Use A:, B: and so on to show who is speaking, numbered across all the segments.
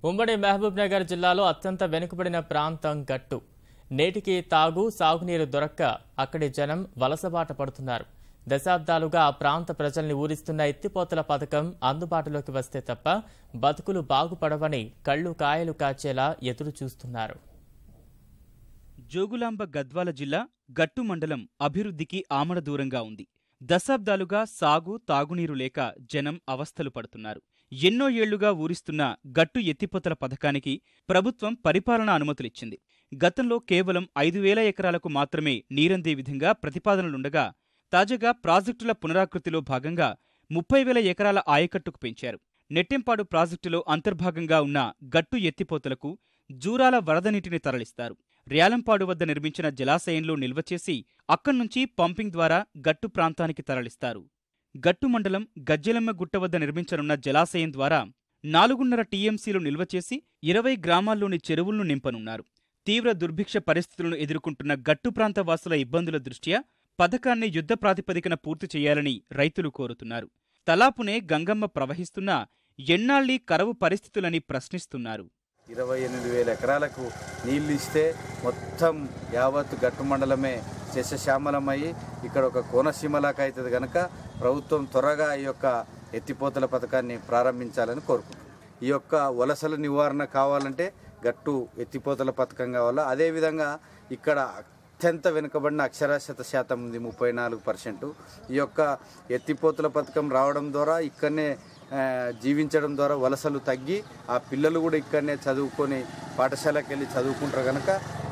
A: ఉమ్మడి మహబూబ్ నగర్ జిల్లాలో అత్యంత వెనుకబడిన ప్రాంతం గట్టు. నేటికి తాగు, సాగునీరు దొరక్క అక్కడి జనం వలసబాట పడుతున్నారు. దశాబ్దాలుగా ఆ ప్రాంత ప్రజల్ని ఊరిస్తున్న ఎత్తిపోతల పథకం అందుబాటులోకి వస్తే తప్ప బతుకులు బాగుపడవని కళ్ళు కాయలు కాచేలా ఎదురు చూస్తున్నారు.
B: జోగులాంబ గద్వాల జిల్లా గట్టు మండలం అభివృద్ధికి ఆమడ దూరంగా ఉంది. దశాబ్దాలుగా సాగు, తాగునీరు లేక జనం అవస్థలు పడుతున్నారు. ఎన్నో ఏళ్లుగా ఊరిస్తున్న గట్టు ఎత్తిపోతల పథకానికి ప్రభుత్వం పరిపాలనా అనుమతులిచ్చింది. గతంలో కేవలం 5,000 ఎకరాలకు మాత్రమే నీరందే విధంగా ప్రతిపాదనలుండగా తాజాగా ప్రాజెక్టుల పునరాకృతిలో భాగంగా 30,000 ఎకరాల ఆయకట్టుకు పెంచారు. నెట్టెంపాడు ప్రాజెక్టులో అంతర్భాగంగా ఉన్న గట్టు ఎత్తిపోతలకు జూరాల వరద నీటిని తరలిస్తారు. ర్యాలంపాడు వద్ద నిర్మించిన జలాశయంలో నిల్వచేసి అక్కడ్నుంచి పంపింగ్ ద్వారా గట్టు ప్రాంతానికి తరలిస్తారు. గట్టు మండలం గజ్జెలమ్మ గుట్ట వద్ద నిర్మించనున్న జలాశయం ద్వారా 4.5 టీఎంసీలు నిల్వచేసి 20 గ్రామాల్లోని చెరువులను నింపనున్నారు. తీవ్ర దుర్భిక్ష పరిస్థితులను ఎదుర్కొంటున్న గట్టు ప్రాంత వాసుల ఇబ్బందుల దృష్ట్యా పథకాన్ని యుద్ధ ప్రాతిపదికన పూర్తి చేయాలని రైతులు కోరుతున్నారు. తలాపునే గంగమ్మ ప్రవహిస్తున్నా ఎన్నాళ్లీ కరవు పరిస్థితులని ప్రశ్నిస్తున్నారు.
C: 28,000 ఎకరాలకు నీళ్లు ఇస్తే మొత్తం యావత్ గట్టు మండలమే శస్యశ్యామలమయ్యి ఇక్కడ ఒక కోనసీమలాగా అవుతుంది కనుక ప్రభుత్వం త్వరగా ఈ యొక్క ఎత్తిపోతల పథకాన్ని ప్రారంభించాలని కోరుకుంటున్నాం. ఈ యొక్క వలసల నివారణ కావాలంటే గట్టు ఎత్తిపోతల పథకం కావాలా. అదేవిధంగా ఇక్కడ అత్యంత వెనుకబడిన అక్షరాస్యత శాతం ఉంది, 34%. ఈ యొక్క ఎత్తిపోతల పథకం రావడం ద్వారా ఇక్కడనే జీవించడం ద్వారా వలసలు తగ్గి ఆ పిల్లలు కూడా ఇక్కడనే చదువుకొని పాఠశాలకు వెళ్ళి చదువుకుంటారు కనుక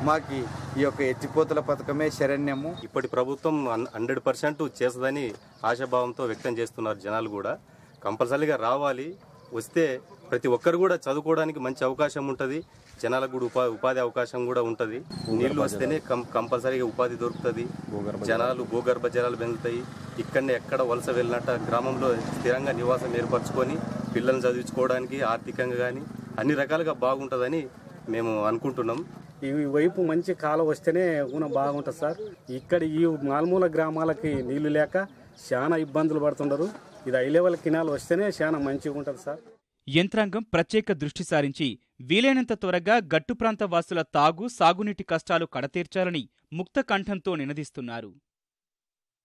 C: మాకు ఈ యొక్క ఎత్తిపోతల పథకమే శరణ్యము.
D: ఇప్పటి ప్రభుత్వం 100% చేస్తుందని ఆశాభావంతో వ్యక్తం చేస్తున్నారు జనాలు కూడా. కంపల్సరీగా రావాలి, వస్తే ప్రతి ఒక్కరు కూడా చదువుకోవడానికి మంచి అవకాశం ఉంటుంది, జనాలకు కూడా ఉపాధి అవకాశం కూడా ఉంటుంది. నీళ్లు వస్తేనే కంపల్సరీగా ఉపాధి దొరుకుతుంది, జనాలు భూగర్భ జలాలు పెరుగుతాయి. ఇక్కడనే ఎక్కడ వలస వెళ్ళినట్ట గ్రామంలో స్థిరంగా నివాసం ఏర్పరచుకొని పిల్లల్ని చదివించుకోవడానికి ఆర్థికంగా కానీ అన్ని రకాలుగా బాగుంటుందని మేము అనుకుంటున్నాం.
E: ఈ వైపు మంచి కాలం వస్తేనే బాగుంటుంది సార్. ఇక్కడ ఈ మాల్మూల గ్రామాలకి నీళ్లు లేక చాలా ఇబ్బందులు పడుతుండరు. ఇది హై లెవెల్ కెనాల్ వస్తేనే చాలా మంచిగా ఉంటుంది సార్.
B: యంత్రాంగం ప్రత్యేక దృష్టి సారించి వీలైనంత త్వరగా గట్టు ప్రాంత వాసుల తాగు, సాగునీటి కష్టాలు కడతీర్చాలని ముక్త కంఠంతో నినదిస్తున్నారు.